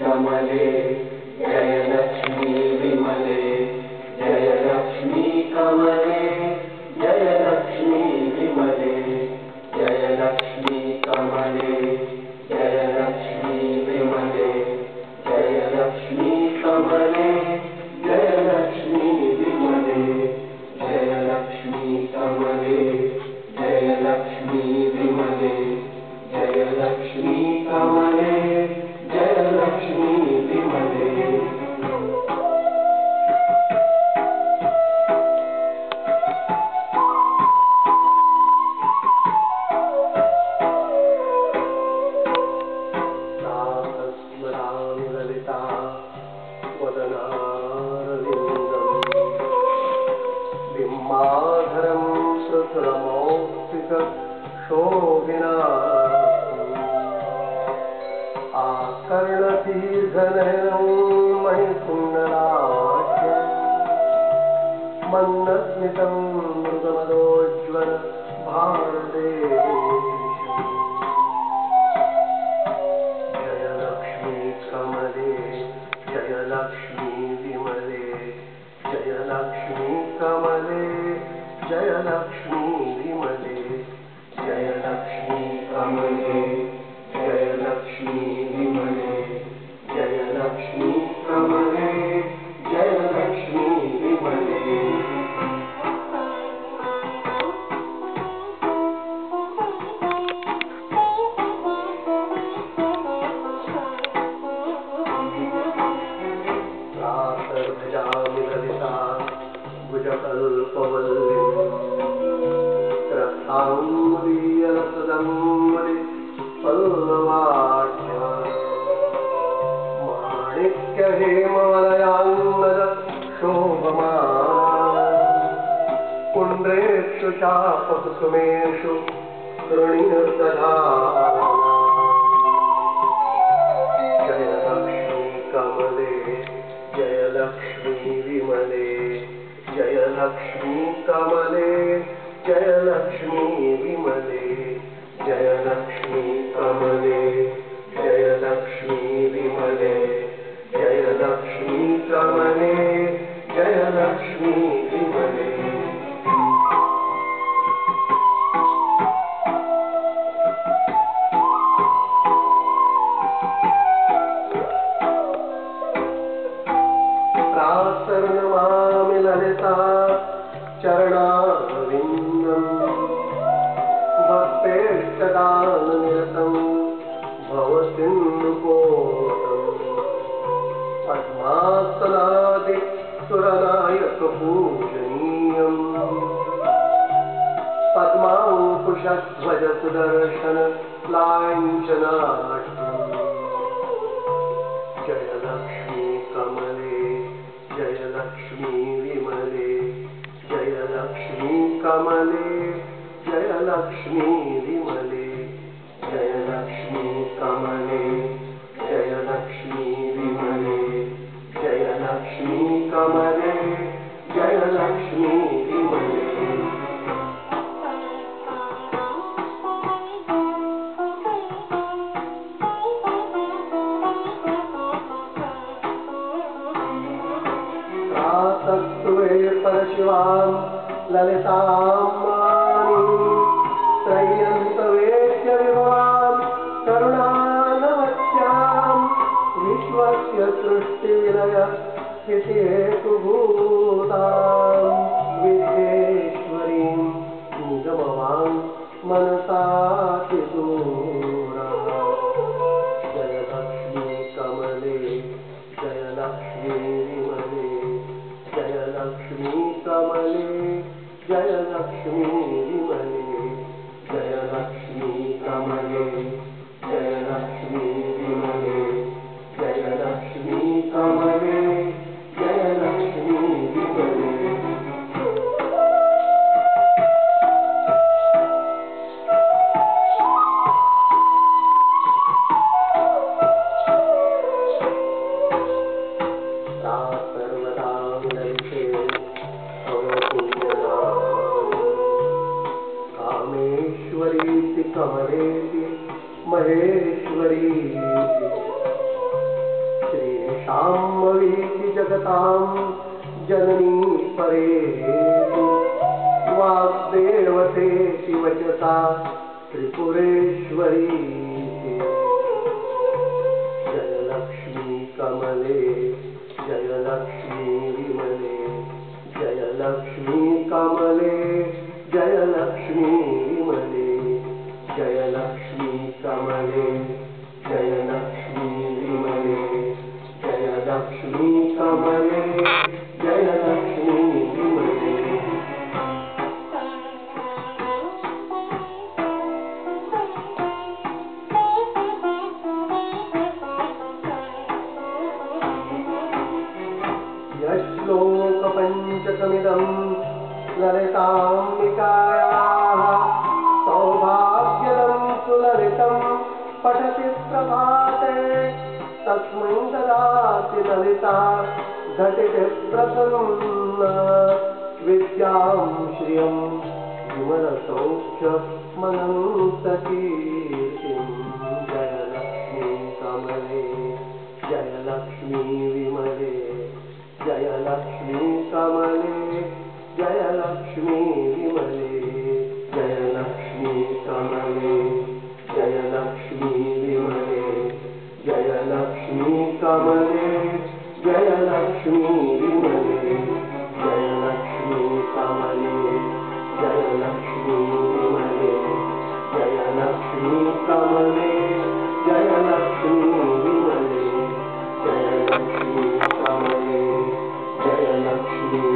कमले जयलक्ष्मी विमले जयलक्ष्मी कमले जयलक्ष्मी विमले जयलक्ष्मी कमले जयलक्ष्मी विमले जयलक्ष्मी कमले जयलक्ष्मी विमले जयलक्ष्मी कमले जयलक्ष्मी विमले जयलक्ष्मी कमले जयलक्ष्मी विमले ललिता वदनारविन्दं बिम्बाधरं सुतमौक्तिकशोभिनाथम् आकर्णदीर्घनयनं मणिकुण्डलाढ्यं मन्दस्मितं मृगमदोज्ज्वल भारदेशम् कमले जयलक्ष्मी विमले जयलक्ष्मी कमले जयलक्ष्मी विमले जयलक्ष्मी कमले जयलक्ष्मी विमले जयलक्ष्मी कमले जयलक्ष्मी विमले ललिता भुजकल्पवल्लिं रक्ताङ्गुलीयलसदङ्गुलि पल्लवाढ्या माणिक्यहेमवलयाङ्गद शोभमाना कुण्डेषु चापकुसुमेषु कृणिर्दधाना जयलक्ष्मी कमले जयलक्ष्मी विमले जयलक्ष्मी कमले जयलक्ष्मी विमले जयलक्ष्मी कमले जयलक्ष्मी विमले जयलक्ष्मी कमले जयलक्ष्मी विमले प्रातर्नमामि ललिता चरणारविन्दं भक्तेष्टदाननिरतं भवसिन्धुकोटं पद्मासनादि सुरनायकपूजनीयं पद्माङ्कुशध्वज सुदर्शन लाञ्छनाढ्यम् जयलक्ष्मी कमले जयलक्ष्मी विमले जयलक्ष्मी कमले जयलक्ष्मी विमले जयलक्ष्मी कमले जयलक्ष्मी विमले जयलक्ष्मी कमले जयलक्ष्मी विमले तत्त्वे परशिवां ललितां मानिं त्रय्यन्तवेद्य विभवां करुणानवत्यां विश्वस्य सृष्टिविलय स्थितिहेतुभूतां विद्येश्वरीं निगमवां मनसातिदूरा जयलक्ष्मी कमले जयलक्ष्मी विमले जयलक्ष्मी कमले जयलक्ष्मी विमले जयलक्ष्मी कमले जयलक्ष्मी विमले जयलक्ष्मी कमले जयलक्ष्मी विमले शाम्भवीति जगतां जननी परेषु वाग्देवतेति वचसा त्रिपुरेश्वरी जयलक्ष्मी कमले जयलक्ष्मी विमले जयलक्ष्मी कमले जयलक्ष्मी विमले जयलक्ष्मी कमले जयलक्ष्मी विमले जयलक्ष्मी कमले जयलक्ष्मी विमले यश्लोकपञ्चकमिदं ललिताम्बिकायाः सौभाग्यदं सुललितं पठति प्रभाते तस्मै ददाति ललिता झटिति प्रसन्ना विद्यां श्रियं विमलसौख्यमनन्तकीर्तिं जयलक्ष्मी कमले जयलक्ष्मी विमले जयलक्ष्मी कमले जयलक्ष्मी विमले जयलक्ष्मी कमले जयलक्ष्मी विमले जयलक्ष्मी कमले जयलक्ष्मी विमले जयलक्ष्मी कमले जयलक्ष्मी विमले जयलक्ष्मी कमले जयलक्ष्मी विमले जयलक्ष्मी कमले जयलक्ष्मी